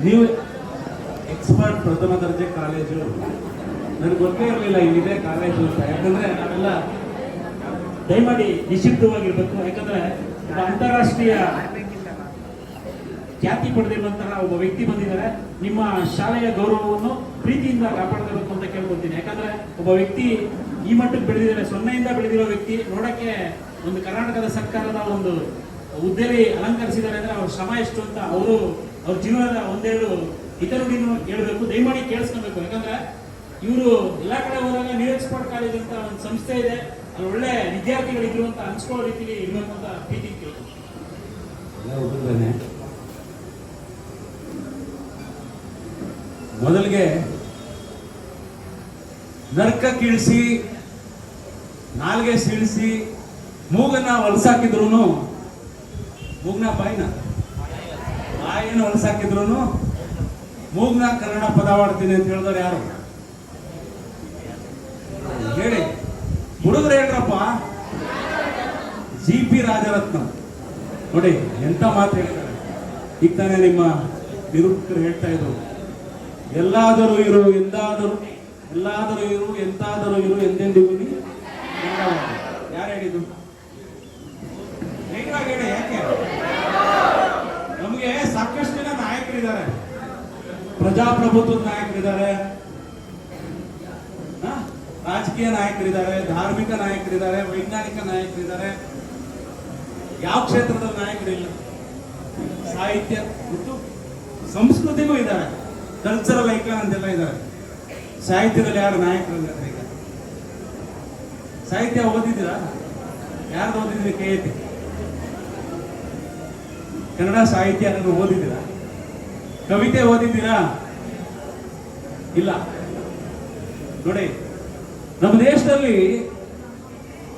ನೀವು ಎಕ್ಸ್ಪರ್ಟ್ ಪ್ರಥಮ ದರ್ಜೆ ಕಾಲೇಜು, ನನಗೆ ಗೊತ್ತೇ ಇರಲಿಲ್ಲ ಇಲ್ಲಿದೆ ಕಾಲೇಜು ಅಂತ. ಯಾಕಂದ್ರೆ ನಾವೆಲ್ಲ ದಯಮಾಡಿ ನಿಶ್ಚಿತವಾಗಿರ್ಬೇಕು. ಯಾಕಂದ್ರೆ ಒಬ್ಬ ಅಂತಾರಾಷ್ಟ್ರೀಯ ಖ್ಯಾತಿ ಪಡೆದಿರುವಂತಹ ಒಬ್ಬ ವ್ಯಕ್ತಿ ಬಂದಿದ್ದಾರೆ. ನಿಮ್ಮ ಶಾಲೆಯ ಗೌರವವನ್ನು ಪ್ರೀತಿಯಿಂದ ಕಾಪಾಡಬೇಕು ಅಂತ ಕೇಳ್ಕೊತೀನಿ. ಯಾಕಂದ್ರೆ ಒಬ್ಬ ವ್ಯಕ್ತಿ ಈ ಮಟ್ಟಕ್ಕೆ ಬೆಳೆದಿದ್ದಾರೆ, ಸೊನ್ನೆಯಿಂದ ಬೆಳೆದಿರೋ ವ್ಯಕ್ತಿ ನೋಡಕ್ಕೆ ಒಂದು ಕರ್ನಾಟಕದ ಸರ್ಕಾರದ ಒಂದು ಹುದ್ದೆಯಲ್ಲಿ ಅಲಂಕರಿಸಿದ್ದಾರೆ ಅಂದ್ರೆ ಅವ್ರ ಶ್ರಮ ಎಷ್ಟು ಅಂತ ಅವ್ರ ಜೀವನದ ಒಂದೆರಡು ಹಿತನುಡಿನೂ ಹೇಳ್ಬೇಕು. ದಯಮಾಡಿ ಕೇಳಿಸ್ಕೊಬೇಕು. ಯಾಕಂದ್ರೆ ಇವರು ಎಲ್ಲಾ ಕಡೆ ಹೋದಾಗ ನ್ಯೂ ಎಕ್ಸ್ಪರ್ಟ್ ಕಾಲೇಜ್ ಅಂತ ಒಂದು ಸಂಸ್ಥೆ ಇದೆ, ಅಲ್ಲಿ ಒಳ್ಳೆ ವಿದ್ಯಾರ್ಥಿಗಳಿದ್ರು ಅಂತ ಅನ್ಸ್ಕೊಳ್ಳೋ ರೀತಿಯಲ್ಲಿ ಇರಬೇಕು ಅಂತ ಪ್ರೀತಿ ಕೇಳ್ತೀನಿ. ಮೊದಲಿಗೆ ನರ್ಕ ಕೀಳಿಸಿ ನಾಲ್ಗೆ ಸೀಳಿಸಿ ಮೂಗನ್ನ ಹೊಲಸಾಕಿದ್ರು, ಮೂಗ್ನ ಬಾಯಿನ ಹೊಲಸಾಕಿದ್ರು ಮೂಗ್ನ ಕನ್ನಡ ಪದವಾಡ್ತೀನಿ ಅಂತ ಹೇಳಿದವ್ರು ಯಾರು ಹೇಳಿ? ಹುಡುಗರು ಹೇಳ್ರಪ್ಪ. ಜಿ.ಪಿ. ರಾಜರತ್ನ ನೋಡಿ ಎಂತ ಮಾತು ಹೇಳ್ತಾರೆ. ಈಗ ತಾನೇ ನಿಮ್ಮ ನಿರೂಪಕರು ಹೇಳ್ತಾ ಇದ್ರು, ಎಲ್ಲಾದರೂ ಇರು ಎಲ್ಲಾದರೂ ಇರು ಎಂತಾದರೂ ಇರು ಎಂದೆಂದಿಗೂ ಯಾರು ಹೇಳಿದ್ದು? ಹೇಳಿ. ಯಾಕೆ ನಮಗೆ ಸಾಕಷ್ಟು ಜನ ನಾಯಕರಿದ್ದಾರೆ, ಪ್ರಜಾಪ್ರಭುತ್ವದ ನಾಯಕರಿದ್ದಾರೆ, ರಾಜಕೀಯ ನಾಯಕರಿದ್ದಾರೆ, ಧಾರ್ಮಿಕ ನಾಯಕರಿದ್ದಾರೆ, ವೈಜ್ಞಾನಿಕ ನಾಯಕರಿದ್ದಾರೆ. ಯಾವ ಕ್ಷೇತ್ರದ ನಾಯಕರಿಲ್ಲ? ಸಾಹಿತ್ಯ ಮತ್ತು ಸಂಸ್ಕೃತಿಗೂ ಇದ್ದಾರೆ, ಕಲ್ಚರಲ್ ಐಕಾನ್ ಅಂತೆಲ್ಲ ಇದ್ದಾರೆ. ಸಾಹಿತ್ಯದಲ್ಲಿ ಯಾರು ನಾಯಕರಿದ್ದಾರೆ? ಈಗ ಸಾಹಿತ್ಯ ಓದಿದ್ದೀರಾ? ಯಾರ್ದು ಓದಿದ್ರಿ? ಕೆ ಎ ಟಿ ಕನ್ನಡ ಸಾಹಿತ್ಯ ಯಾರು ಓದಿದ್ದೀರಾ? ಕವಿತೆ ಓದಿದ್ದೀರಾ? ಇಲ್ಲ. ನೋಡಿ, ನಮ್ಮ ದೇಶದಲ್ಲಿ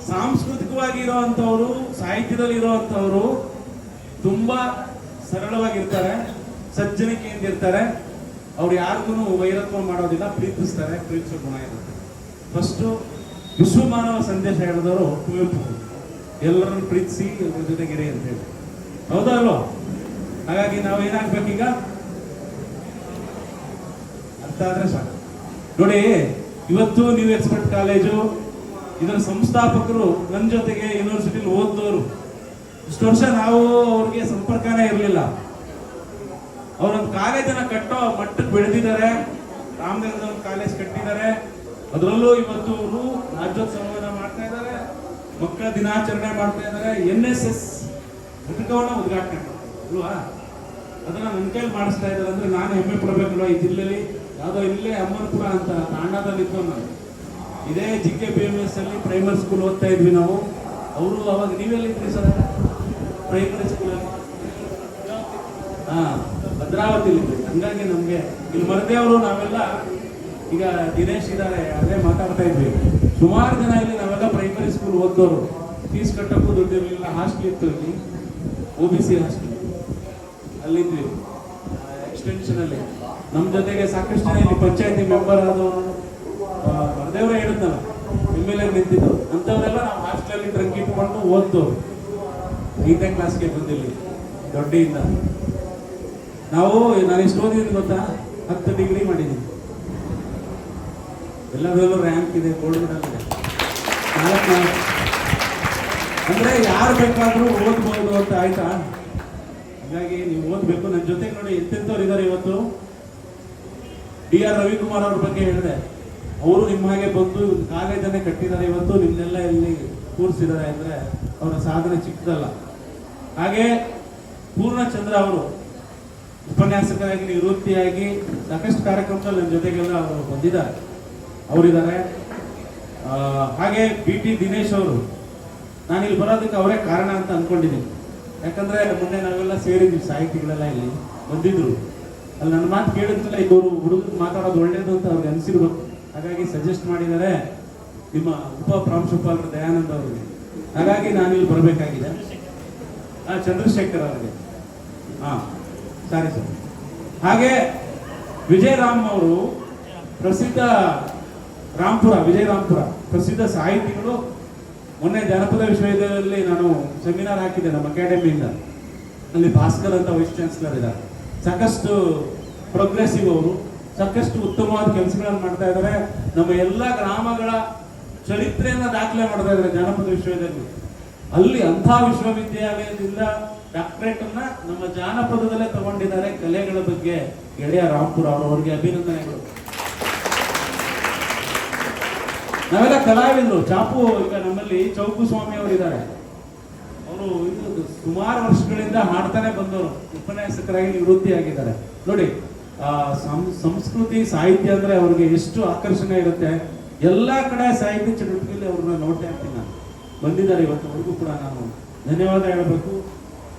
ಸಾಂಸ್ಕೃತಿಕವಾಗಿ ಇರೋವಂಥವ್ರು, ಸಾಹಿತ್ಯದಲ್ಲಿ ಇರೋವಂಥವ್ರು ತುಂಬಾ ಸರಳವಾಗಿರ್ತಾರೆ, ಸಜ್ಜನಿಕೆಯಿಂದ ಇರ್ತಾರೆ. ಅವ್ರು ಯಾರಿಗೂ ವೈರತ್ವ ಮಾಡೋದಿಲ್ಲ, ಪ್ರೀತಿಸ್ತಾರೆ, ಪ್ರೀತಿಸೋ ಗುಣ ಇರುತ್ತೆ. ಫಸ್ಟು ವಿಶ್ವ ಮಾನವ ಸಂದೇಶ ಹೇಳಿದವರು ಕುವೆಂಪು, ಎಲ್ಲರನ್ನು ಪ್ರೀತಿಸಿ ಅವ್ರ ಜೊತೆಗಿರಿ ಅಂತ ಹೇಳಿ. ಹೌದಾ ಅಲ್ವಾ? ಹಾಗಾಗಿ ನಾವೇನಾಗ್ಬೇಕೀಗ? ಅರ್ಥ ಆದ್ರೆ ಸಾಕು. ನೋಡಿ, ಇವತ್ತು ನ್ಯೂ ಎಕ್ಸ್ಪರ್ಟ್ ಕಾಲೇಜು ಇದರ ಸಂಸ್ಥಾಪಕರು ನನ್ನ ಜೊತೆಗೆ ಯೂನಿವರ್ಸಿಟಿಲಿ ಓದಿದವರು. ಇಷ್ಟು ವರ್ಷ ನಾವು ಅವ್ರಿಗೆ ಸಂಪರ್ಕನೇ ಇರಲಿಲ್ಲ. ಅವರೊಂದು ಕಾಲೇಜನ್ನ ಕಟ್ಟೋ ಮಟ್ಟಕ್ಕೆ ಬೆಳೆದಿದ್ದಾರೆ. ರಾಮನಗರದ ಒಂದು ಕಾಲೇಜ್ ಕಟ್ಟಿದ್ದಾರೆ. ಅದರಲ್ಲೂ ಇವತ್ತು ಅವರು ರಾಜ್ಯೋತ್ಸವನ ಮಾಡ್ತಾ ಇದ್ದಾರೆ, ಮಕ್ಕಳ ದಿನಾಚರಣೆ ಮಾಡ್ತಾ ಇದ್ದಾರೆ, NSS ಘಟಕವನ್ನ ಉದ್ಘಾಟನೆ ಅಲ್ವಾ? ಅದನ್ನ ನನ್ನ ಕೈಲಿ ಮಾಡಿಸ್ತಾ ಇದ್ದಾರೆ ಅಂದ್ರೆ ನಾನು ಹೆಮ್ಮೆ ಪಡಬೇಕಲ್ವಾ? ಈ ಜಿಲ್ಲೆಯಲ್ಲಿ ಯಾವುದೋ ಇಲ್ಲೇ ಅಮ್ಮನಪುರ ಅಂತ ತಾಂಡದಲ್ಲಿ ಇತ್ತು. ನಾನು ಇದೇ JKPMS ಅಲ್ಲಿ ಪ್ರೈಮರಿ ಸ್ಕೂಲ್ ಓದ್ತಾ ಇದ್ವಿ ನಾವು. ಅವರು ಅವಾಗ ನೀವೆಲ್ಲಿದ್ರಿ ಸರ್? ಪ್ರೈಮರಿ ಸ್ಕೂಲಲ್ಲಿ ಭದ್ರಾವತಿಲಿ. ಹಂಗಾಗಿ ನಮ್ಗೆ ಇಲ್ಲಿ ಮರದೇವರು ನಾವೆಲ್ಲ ಈಗ ದಿನೇಶ್ ಇದ್ದಾರೆ, ಅದೇ ಮಾತಾಡ್ತಾ ಇದ್ವಿ. ಸುಮಾರು ಜನ ಇಲ್ಲಿ ನಾವೆಲ್ಲ ಪ್ರೈಮರಿ ಸ್ಕೂಲ್ ಓದೋರು. ಫೀಸ್ ಕಟ್ಟಕ್ಕೂ ದುಡ್ಡಿರಲಿಲ್ಲ. ಹಾಸ್ಟೆಲ್ ಇತ್ತು ಇಲ್ಲಿ, OBC ಹಾಸ್ಟೆಲ್, ಅಲ್ಲಿದ್ವಿ ಎಕ್ಸ್ಟೆನ್ಷನ್ ಅಲ್ಲಿ. ನಮ್ಮ ಜೊತೆಗೆ ಸಾಕಷ್ಟು ಜನ ಇಲ್ಲಿ ಪಂಚಾಯತಿ ಮೆಂಬರ್ ಆದವರು, ಮರದೇವರೇ ಹೇಳಿದ್ನಲ್ಲ, MLA ನಿಂತಿದ್ದು ಅಂಥವರೆಲ್ಲ ನಾವು ಹಾಸ್ಟೆಲಲ್ಲಿ ಟ್ರಂಕ್ ಇಟ್ಕೊಂಡು ಓದ್ದೋರು. 5ನೇ ಕ್ಲಾಸ್ಗೆ ಬಂದಿಲ್ಲಿ ದೊಡ್ಡಿಯಿಂದ ನಾವು. ನಾನು ಎಷ್ಟು ಓದಿದ್ದೀನಿ ಗೊತ್ತಾ? 10 ಡಿಗ್ರಿ ಮಾಡಿದ್ದೀನಿ. ಎಲ್ಲದರಲ್ಲೂ ರ್ಯಾಂಕ್ ಇದೆ, ಗೋಲ್ಡ್ ಮೆಡಲ್ ಇದೆ. 4 ಅಂದ್ರೆ ಯಾರು ಬೇಕಾದ್ರೂ ಓದ್ಬೋದು ಅಂತ ಆಯ್ತಾ? ಹಾಗಾಗಿ ನೀವು ಓದ್ಬೇಕು. ನನ್ನ ಜೊತೆಗೆ ನೋಡಿ ಎಂತೆಂಥವ್ರು ಇದ್ದಾರೆ ಇವತ್ತು. DR ರವಿಕುಮಾರ್ ಅವ್ರ ಬಗ್ಗೆ ಹೇಳಿದೆ. ಅವರು ನಿಮ್ಮ ಹಾಗೆ ಬಂದು ಕಾಲೇಜನ್ನೇ ಕಟ್ಟಿದ್ದಾರೆ. ಇವತ್ತು ನಿಮ್ನೆಲ್ಲ ಇಲ್ಲಿ ಕೂರಿಸಿದ್ದಾರೆ ಅಂದ್ರೆ ಅವರ ಸಾಧನೆ ಚಿಕ್ಕದಲ್ಲ. ಹಾಗೆ ಪೂರ್ಣಚಂದ್ರ ಅವರು ಉಪನ್ಯಾಸಕರಾಗಿ ನಿವೃತ್ತಿಯಾಗಿ ಸಾಕಷ್ಟು ಕಾರ್ಯಕ್ರಮದಲ್ಲಿ ನನ್ನ ಜೊತೆಗೆಲ್ಲ ಅವರು ಬಂದಿದ್ದಾರೆ, ಅವರಿದ್ದಾರೆ. ಹಾಗೆ BT ದಿನೇಶ್ ಅವರು, ನಾನಿಲ್ಲಿ ಬರೋದಕ್ಕೆ ಅವರೇ ಕಾರಣ ಅಂತ ಅಂದ್ಕೊಂಡಿದ್ದೀನಿ. ಯಾಕಂದ್ರೆ ಮೊನ್ನೆ ನಾವೆಲ್ಲ ಸೇರಿದ್ವಿ, ಸಾಹಿತಿಗಳೆಲ್ಲ ಇಲ್ಲಿ ಬಂದಿದ್ರು. ಅಲ್ಲಿ ನನ್ನ ಮಾತು ಕೇಳಿದ್ಮೇಲೆ ಇವರು ಹುಡುಗರು ಮಾತಾಡೋದು ಒಳ್ಳೇದು ಅಂತ ಅವ್ರಿಗೆ ಅನಿಸಿರ್ಬೇಕು. ಹಾಗಾಗಿ ಸಜೆಸ್ಟ್ ಮಾಡಿದ್ದಾರೆ ನಿಮ್ಮ ಉಪ ಪ್ರಾಂಶುಪಾಲರು ದಯಾನಂದ್ ಅವರಿಗೆ. ಹಾಗಾಗಿ ನಾನಿಲ್ಲಿ ಬರಬೇಕಾಗಿದೆ. ಚಂದ್ರಶೇಖರ್ ಅವರಿಗೆ. Sorry sir. ಹಾಗೆ ವಿಜಯರಾಮ್ ಅವರು ಪ್ರಸಿದ್ಧ ವಿಜಯರಾಂಪುರ ಪ್ರಸಿದ್ಧ ಸಾಹಿತಿಗಳು. ಮೊನ್ನೆ ಜನಪದ ವಿಶ್ವವಿದ್ಯಾಲಯದಲ್ಲಿ ನಾನು ಸೆಮಿನಾರ್ ಹಾಕಿದ್ದೆ ನಮ್ಮ ಅಕಾಡೆಮಿಯಿಂದ. ಅಲ್ಲಿ ಭಾಸ್ಕರ್ ಅಂತ ವೈಸ್ ಚಾನ್ಸಲರ್ ಇದ್ದಾರೆ. ಸಾಕಷ್ಟು ಪ್ರೋಗ್ರೆಸಿವ್ ಅವರು, ಸಾಕಷ್ಟು ಉತ್ತಮವಾದ ಕೆಲಸಗಳನ್ನು ಮಾಡ್ತಾ ಇದ್ದಾರೆ. ನಮ್ಮ ಎಲ್ಲ ಗ್ರಾಮಗಳ ಚರಿತ್ರೆಯನ್ನ ದಾಖಲೆ ಮಾಡ್ತಾ ಇದ್ದಾರೆ ಜಾನಪದ ವಿಶ್ವವಿದ್ಯಾಲಯದಲ್ಲಿ. ಅಲ್ಲಿ ಅಂಥ ವಿಶ್ವವಿದ್ಯಾಲಯದಿಂದ ಡಾಕ್ಟರೇಟ್ ಅನ್ನ ನಮ್ಮ ಜಾನಪದದಲ್ಲೇ ತಗೊಂಡಿದ್ದಾರೆ ಕಲೆಗಳ ಬಗ್ಗೆ. ಗೆಳೆಯ ರಾಂಪುರ ಅವರಿಗೆ ಅಭಿನಂದನೆಗಳು. ನಾವೆಲ್ಲ ಕಲಾವಿದರು. ಚಾಪು ಈಗ ನಮ್ಮಲ್ಲಿ ಚೌಕು ಸ್ವಾಮಿ ಅವರಿದ್ದಾರೆ. ಅವರು ಸುಮಾರು ವರ್ಷಗಳಿಂದ ಹಾಡ್ತಾನೆ ಬಂದವರು, ಉಪನ್ಯಾಸಕರಾಗಿ ನಿವೃತ್ತಿ ಆಗಿದ್ದಾರೆ. ನೋಡಿ, ಸಂಸ್ಕೃತಿ ಸಾಹಿತ್ಯ ಅಂದ್ರೆ ಅವ್ರಿಗೆ ಎಷ್ಟು ಆಕರ್ಷಣೆ ಇರುತ್ತೆ. ಎಲ್ಲಾ ಕಡೆ ಸಾಹಿತ್ಯ ಚಟುವಟಿಕೆಯಲ್ಲಿ ಅವ್ರನ್ನ ನೋಡ್ತಾ ಇರ್ತೀನಿ ನಾನು. ಬಂದಿದ್ದಾರೆ ಇವತ್ತುವರೆಗೂ ಕೂಡ. ನಾನು ಧನ್ಯವಾದ ಹೇಳಬೇಕು.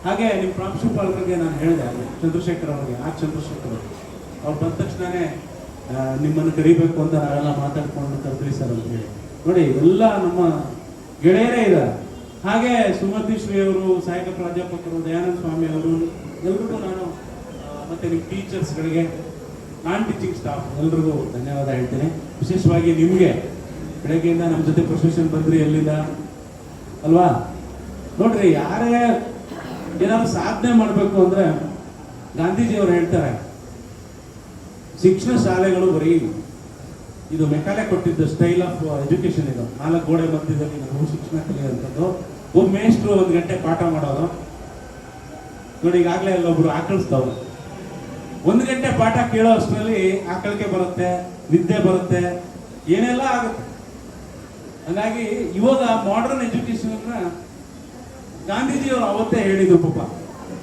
ಹಾಗೆ ನಿಮ್ಮ ಪ್ರಾಂಶುಪಾಲರಿಗೆ ನಾನು ಹೇಳಿದೆ, ಚಂದ್ರಶೇಖರ್ ಅವರಿಗೆ, ಚಂದ್ರಶೇಖರ್ ಅವ್ರು ಬಂದ ತಕ್ಷಣನೇ ನಿಮ್ಮನ್ನು ಕರಿಬೇಕು ಅಂತ ನಾವೆಲ್ಲ ಮಾತಾಡ್ಕೊಂಡು ಕರೆದ್ರಿ ಸರ್ ಅಂತ ಹೇಳಿ. ನೋಡಿ, ಎಲ್ಲ ನಮ್ಮ ಗೆಳೆಯರೇ ಇದ್ದಾರೆ. ಹಾಗೆ ಸುಮತಿ ಶ್ರೀ ಅವರು, ಸಹಾಯಕ ಪ್ರಾಧ್ಯಾಪಕರು, ದಯಾನಂದ ಸ್ವಾಮಿ ಅವರು, ಎಲ್ರಿಗೂ ನಾನು ಮತ್ತೆ ನಿಮ್ಮ ಟೀಚರ್ಸ್ಗಳಿಗೆ, ನಾನ್ ಟೀಚಿಂಗ್ ಸ್ಟಾಫ್ ಎಲ್ರಿಗೂ ಧನ್ಯವಾದ ಹೇಳ್ತೀನಿ. ವಿಶೇಷವಾಗಿ ನಿಮಗೆ, ಬೆಳಗ್ಗೆಯಿಂದ ನಮ್ಮ ಜೊತೆ ಪ್ರೊಫೆಷನ್ ಬಂದ್ರಿ ಎಲ್ಲಿಂದ ಅಲ್ವಾ. ನೋಡ್ರಿ, ಯಾರೇ ಏನಾದ್ರು ಸಾಧನೆ ಮಾಡಬೇಕು ಅಂದ್ರೆ ಗಾಂಧೀಜಿಯವರು ಹೇಳ್ತಾರೆ, ಶಿಕ್ಷಣ ಶಾಲೆಗಳು ಬರೀ ಇದು ಮೆಕಾಲೆ ಕೊಟ್ಟಿದ್ದ ಸ್ಟೈಲ್ ಆಫ್ ಎಜುಕೇಶನ್. ಇದು 4 ಗೋಡೆ ಮಧ್ಯದಲ್ಲಿ ನಾವು ಶಿಕ್ಷಣ ಕಲಿಯುವಂಥದ್ದು. ಒಬ್ಬ ಮೇಷ್ಟ್ರು 1 ಗಂಟೆ ಪಾಠ ಮಾಡೋದು. ನೋಡಿ, ಈಗಾಗಲೇ ಅಲ್ಲೊಬ್ರು ಆಕಳಿಸ್ತಾವ್ರು. 1 ಗಂಟೆ ಪಾಠ ಕೇಳೋ ಅಷ್ಟರಲ್ಲಿ ಆಕಳಿಕೆ ಬರುತ್ತೆ, ನಿದ್ದೆ ಬರುತ್ತೆ, ಏನೆಲ್ಲ ಆಗುತ್ತೆ. ಹಾಗಾಗಿ ಇವಾಗ ಮಾಡರ್ನ್ ಎಜುಕೇಶನ್ ಗಾಂಧೀಜಿಯವರು ಅವತ್ತೇ ಹೇಳಿದ್ರು. ಪಾಪ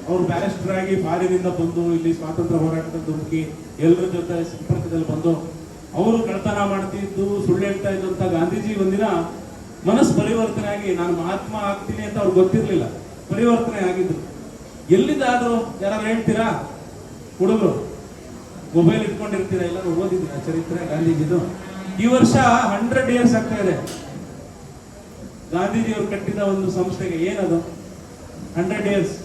ಅವರು ಬ್ಯಾರಿಸ್ಟರ್ ಆಗಿ ಫಾರಿನಿಂದ ಬಂದು ಇಲ್ಲಿ ಸ್ವಾತಂತ್ರ್ಯ ಹೋರಾಟದಲ್ಲಿ ದುಡುಕಿ ಎಲ್ಲರ ಜೊತೆ ಸಂಪರ್ಕದಲ್ಲಿ ಬಂದು ಅವರು ಕಳ್ತನ ಮಾಡ್ತಿದ್ದು, ಸುಳ್ಳು ಹೇಳ್ತಾ ಇದ್ದು ಅಂತ ಗಾಂಧೀಜಿ ಒಂದಿನ ಮನಸ್ಸು ಪರಿವರ್ತನೆ ಆಗಿ ನಾನು ಮಹಾತ್ಮ ಆಗ್ತೀನಿ ಅಂತ ಅವ್ರಿಗೆ ಗೊತ್ತಿರ್ಲಿಲ್ಲ, ಪರಿವರ್ತನೆ ಆಗಿದ್ರು. ಎಲ್ಲಿದ್ದಾದ್ರು ಯಾರು ಹೇಳ್ತೀರಾ? ಹುಡುಗರು ಮೊಬೈಲ್ ಇಟ್ಕೊಂಡಿರ್ತೀರಾ, ಎಲ್ಲರೂ ಓದಿದ್ದೀರಾ ಚರಿತ್ರೆ ಗಾಂಧೀಜಿದು. ಈ ವರ್ಷ 100 ಇಯರ್ಸ್ ಆಗ್ತಾ ಇದೆ ಗಾಂಧೀಜಿಯವರು ಕಟ್ಟಿದ ಒಂದು ಸಂಸ್ಥೆಗೆ. ಏನದು 100 ಇಯರ್ಸ್?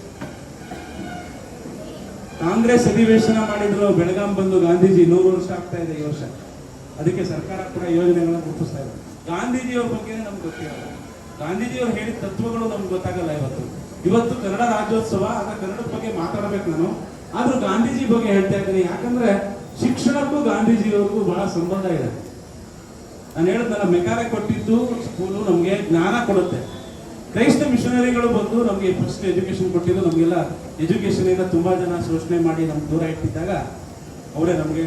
ಕಾಂಗ್ರೆಸ್ ಅಧಿವೇಶನ ಮಾಡಿದ್ರು ಬೆಳಗಾಂ ಬಂದು ಗಾಂಧೀಜಿ. 100 ವರ್ಷ ಆಗ್ತಾ ಇದೆ ಈ ವರ್ಷ. ಅದಕ್ಕೆ ಸರ್ಕಾರ ಕೂಡ ಯೋಜನೆಗಳನ್ನ ರೂಪಿಸ್ತಾ ಇದೆ. ಗಾಂಧೀಜಿಯವ್ರ ಬಗ್ಗೆ ನಮ್ಗೆ ಗೊತ್ತಿರಲ್ಲ, ಗಾಂಧೀಜಿಯವ್ರು ಹೇಳಿದ ತತ್ವಗಳು ನಮ್ಗೆ ಗೊತ್ತಾಗಲ್ಲ. ಇವತ್ತು ಕನ್ನಡ ರಾಜ್ಯೋತ್ಸವ, ಆಗ ಕನ್ನಡದ ಬಗ್ಗೆ ಮಾತಾಡಬೇಕು ನಾನು. ಆದ್ರೂ ಗಾಂಧೀಜಿ ಬಗ್ಗೆ ಹೇಳ್ತಾ ಇದ್ದೀನಿ, ಯಾಕಂದ್ರೆ ಶಿಕ್ಷಣಕ್ಕೂ ಗಾಂಧೀಜಿಯವ್ರಿಗೂ ಬಹಳ ಸಂಬಂಧ ಇದೆ. ನಾನು ಹೇಳಿದ್ನಲ್ಲ, ಮೆಕಾಲೆ ಕೊಟ್ಟಿದ್ದು ಸ್ಕೂಲು ನಮ್ಗೆ ಜ್ಞಾನ ಕೊಡುತ್ತೆ. ಕ್ರೈಸ್ತ ಮಿಷನರಿಗಳು ಬಂದು ನಮ್ಗೆ ಫಸ್ಟ್ ಎಜುಕೇಶನ್ ಕೊಟ್ಟಿದ್ದು. ನಮಗೆಲ್ಲ ಎಜುಕೇಶನ್ ಇಂದ ತುಂಬಾ ಜನ ಶೋಷಣೆ ಮಾಡಿ ನಮ್ಗೆ ದೂರ ಇಟ್ಟಿದ್ದಾಗ ಅವರೇ ನಮಗೆ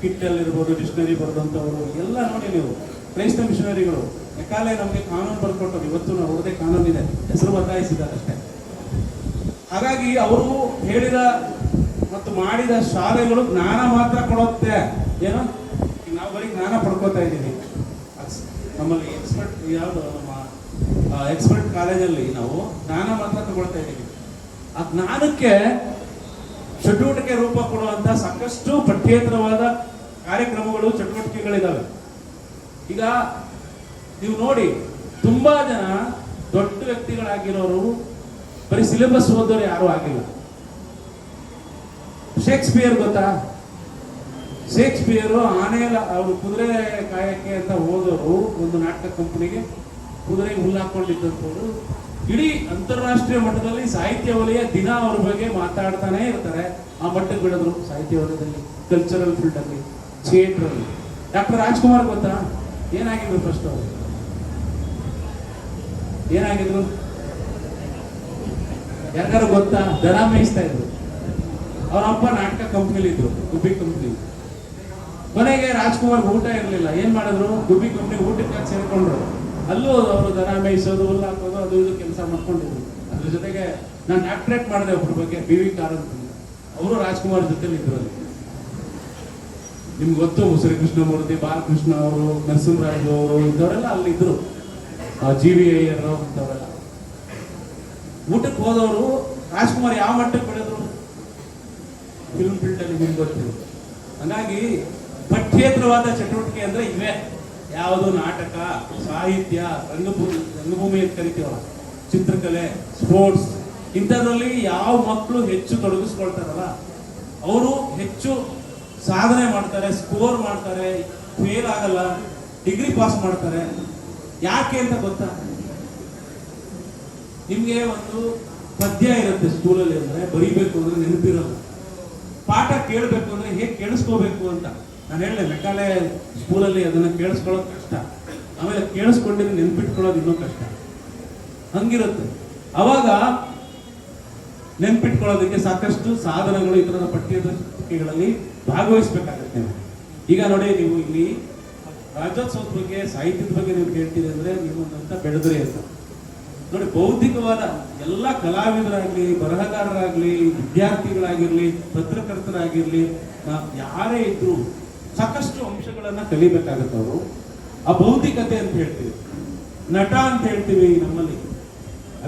ಕಿಟ್ ಅಲ್ಲಿ ಇರ್ಬೋದು, ಡಿಕ್ಷನರಿ ಬರೆದಂಥವ್ರು ಎಲ್ಲ. ನೋಡಿ ನೀವು, ಕ್ರೈಸ್ತ ಮಿಷನರಿಗಳು ಮೆಕಾಲೆ ನಮ್ಗೆ ಕಾನೂನು ಬರ್ಕೊಟ್ಟರು. ಇವತ್ತು ನಾವು ಅವ್ರದೇ ಕಾನೂನು ಇದೆ, ಹೆಸರು ಬದಲಾಯಿಸಿದ್ದಾರೆ ಅಷ್ಟೇ. ಹಾಗಾಗಿ ಅವರು ಹೇಳಿದ ಮತ್ತು ಮಾಡಿದ ಶಾಲೆಗಳು ಜ್ಞಾನ ಮಾತ್ರ ಕೊಡುತ್ತೆ. ಏನೋ ಈಗ ನಾವು ಬರೀ ಜ್ಞಾನ ಪಡ್ಕೋತಾ ಇದ್ದೀವಿ. ನಮ್ಮಲ್ಲಿ ಯಾವುದು ನಮ್ಮ ಎಕ್ಸ್ಪರ್ಟ್ ಕಾಲೇಜಲ್ಲಿ ನಾವು ಜ್ಞಾನ ಮಾತ್ರ ತಗೊಳ್ತಾ ಇದ್ದೀವಿ. ಆ ಜ್ಞಾನಕ್ಕೆ ಚಟುವಟಿಕೆ ರೂಪ ಕೊಡುವಂತ ಸಾಕಷ್ಟು ಪಠ್ಯೇತರವಾದ ಕಾರ್ಯಕ್ರಮಗಳು, ಚಟುವಟಿಕೆಗಳಿದಾವೆ. ಈಗ ನೀವು ನೋಡಿ, ತುಂಬಾ ಜನ ದೊಡ್ಡ ವ್ಯಕ್ತಿಗಳಾಗಿರೋರು ಬರೀ ಸಿಲೆಬಸ್ ಓದೋರು ಯಾರು ಆಗಿಲ್ಲ. ಶೇಕ್ಸ್ಪಿಯರ್ ಗೊತ್ತಾ? ಶೇಕ್ಸ್ಪಿಯರ್ ಅವರು ಕುದುರೆ ಕಾಯಕ್ಕೆ ಅಂತ ಹೋದವರು ಒಂದು ನಾಟಕ ಕಂಪನಿಗೆ ಕುದುರೆಗೆ ಹುಲ್ಲು ಹಾಕೊಂಡಿದ್ದಂಥವ್ರು. ಇಡೀ ಅಂತಾರಾಷ್ಟ್ರೀಯ ಮಟ್ಟದಲ್ಲಿ ಸಾಹಿತ್ಯ ವಲಯ ದಿನ ಅವ್ರ ಬಗ್ಗೆ ಮಾತಾಡ್ತಾನೆ ಇರ್ತಾರೆ. ಆ ಮಟ್ಟಕ್ಕೆ ಬಿಡಿದ್ರು ಸಾಹಿತ್ಯ ವಲಯದಲ್ಲಿ, ಕಲ್ಚರಲ್ ಫೀಲ್ಡ್ ಅಲ್ಲಿ, ಥಿಯೇಟರ್ ಅಲ್ಲಿ. ಡಾಕ್ಟರ್ ರಾಜ್ಕುಮಾರ್ ಗೊತ್ತಾ? ಏನಾಗಿದ್ರು ಫಸ್ಟ್ ಅವರು? ಏನಾಗಿದ್ರು ಯಾರಿಗಾರು ಗೊತ್ತಾ? ದರ ಮೇಯಿಸ್ತಾ ಇದ್ರು. ಅವ್ರ ಅಪ್ಪ ನಾಟಕ ಕಂಪ್ನಿಲಿ ಇದ್ರು, ಗುಬ್ಬಿ ಕಂಪ್ನಿ. ಕೊನೆಗೆ ರಾಜ್ಕುಮಾರ್ ಊಟ ಇರಲಿಲ್ಲ. ಏನ್ ಮಾಡಿದ್ರು? ಗುಬ್ಬಿ ಕಂಪ್ನಿ ಊಟಕ್ಕೆ ಸೇರ್ಕೊಂಡ್ರು. ಅಲ್ಲೂ ಅವರು ದನ ಮೇಯಿಸೋದು, ಹುಲ್ಲು ಹಾಕೋದು, ಅದು ಇದು ಕೆಲಸ ಮಾಡ್ಕೊಂಡಿದ್ರು. ಅದ್ರ ಜೊತೆಗೆ ನಾನು ಡಾಕ್ಟರೇಟ್ ಮಾಡಿದೆ ಒಬ್ಬರ ಬಗ್ಗೆ, BV ಕಾರಂತ್. ಅವರು ರಾಜ್ಕುಮಾರ್ ಜೊತೆಲಿ ಇದ್ರು ಅಲ್ಲಿ. ನಿಮ್ಗೆ ಗೊತ್ತು, ಶ್ರೀಕೃಷ್ಣಮೂರ್ತಿ, ಬಾಲಕೃಷ್ಣ ಅವರು, ನರಸಿಂಹರಾಜು ಅವರು ಇಂಥವರೆಲ್ಲ ಅಲ್ಲಿ ಇದ್ರು. GV ಅಯ್ಯರ್ ಅಂತವರೆಲ್ಲ ಊಟಕ್ಕೆ ಹೋದವರು. ರಾಜ್ಕುಮಾರ್ ಯಾವ ಮಟ್ಟಕ್ಕೆ ಬೆಳೆದ್ರು? ಫಿಲ್ಮ್ ಫೀಲ್ಡ್ ಅಲ್ಲಿ ನಿಮ್ಗೆ ಗೊತ್ತಿದ್ರು. ಹಾಗಾಗಿ ಪಠ್ಯೇತರವಾದ ಚಟುವಟಿಕೆ ಅಂದ್ರೆ ಇವೆ. ಯಾವುದು? ನಾಟಕ, ಸಾಹಿತ್ಯ, ರಂಗಭೂಮಿ ಅಂತ ಕರಿತೀವಲ್ಲ, ಚಿತ್ರಕಲೆ, ಸ್ಪೋರ್ಟ್ಸ್. ಇಂಥದ್ರಲ್ಲಿ ಯಾವ ಮಕ್ಕಳು ಹೆಚ್ಚು ತೊಡಗಿಸ್ಕೊಳ್ತಾರಲ್ಲ ಅವರು ಹೆಚ್ಚು ಸಾಧನೆ ಮಾಡ್ತಾರೆ, ಸ್ಕೋರ್ ಮಾಡ್ತಾರೆ, ಫೇಲ್ ಆಗಲ್ಲ, ಡಿಗ್ರಿ ಪಾಸ್ ಮಾಡ್ತಾರೆ. ಯಾಕೆ ಅಂತ ಗೊತ್ತಾ? ನಿಮ್ಗೆ ಒಂದು ಪದ್ಯ ಇರುತ್ತೆ ಸ್ಕೂಲಲ್ಲಿ, ಅಂದ್ರೆ ಬರೀಬೇಕು ಅಂದ್ರೆ ನೆನಪಿರಲ್ಲ. ಪಾಠ ಕೇಳಬೇಕು ಅಂದ್ರೆ ಹೇಗೆ ಕೇಳಿಸ್ಕೋಬೇಕು ಅಂತ. ನಾನು ಹೇಳಿದೆ ಮೆಕ್ಕಾಲೆ ಸ್ಕೂಲಲ್ಲಿ ಅದನ್ನ ಕೇಳಿಸ್ಕೊಳ್ಳೋದು ಕಷ್ಟ, ಆಮೇಲೆ ಕೇಳಿಸ್ಕೊಂಡಿದ್ದು ನೆನ್ಪಿಟ್ಕೊಳ್ಳೋದು ಇನ್ನೂ ಕಷ್ಟ. ಹಂಗಿರುತ್ತೆ. ಅವಾಗ ನೆನ್ಪಿಟ್ಕೊಳ್ಳೋದಕ್ಕೆ ಸಾಕಷ್ಟು ಸಾಧನಗಳು ಈ ತರದ ಪಠ್ಯಗಳಲ್ಲಿ ಭಾಗವಹಿಸ್ಬೇಕಾಗತ್ತೆ. ಈಗ ನೋಡಿ, ನೀವು ಇಲ್ಲಿ ರಾಜ್ಯೋತ್ಸವದ ಬಗ್ಗೆ, ಸಾಹಿತ್ಯದ ಬಗ್ಗೆ ನೀವು ಕೇಳ್ತೀರಿ ಅಂದ್ರೆ ನೀವು ಅಂತ ಬೆಳೆದ್ರಿ ಅಂತ ನೋಡಿ. ಬೌದ್ಧಿಕವಾದ ಎಲ್ಲ ಕಲಾವಿದರಾಗ್ಲಿ, ಬರಹಗಾರರಾಗ್ಲಿ, ವಿದ್ಯಾರ್ಥಿಗಳಾಗಿರ್ಲಿ, ಪತ್ರಕರ್ತರಾಗಿರ್ಲಿ, ಯಾರೇ ಇದ್ರು ಸಾಕಷ್ಟು ಅಂಶಗಳನ್ನ ಕಲಿಬೇಕಾಗತ್ತೆ. ಅವರು ಆ ಬೌದ್ಧಿಕತೆ ಅಂತ ಹೇಳ್ತೀವಿ. ನಟ ಅಂತ ಹೇಳ್ತೀವಿ ನಮ್ಮಲ್ಲಿ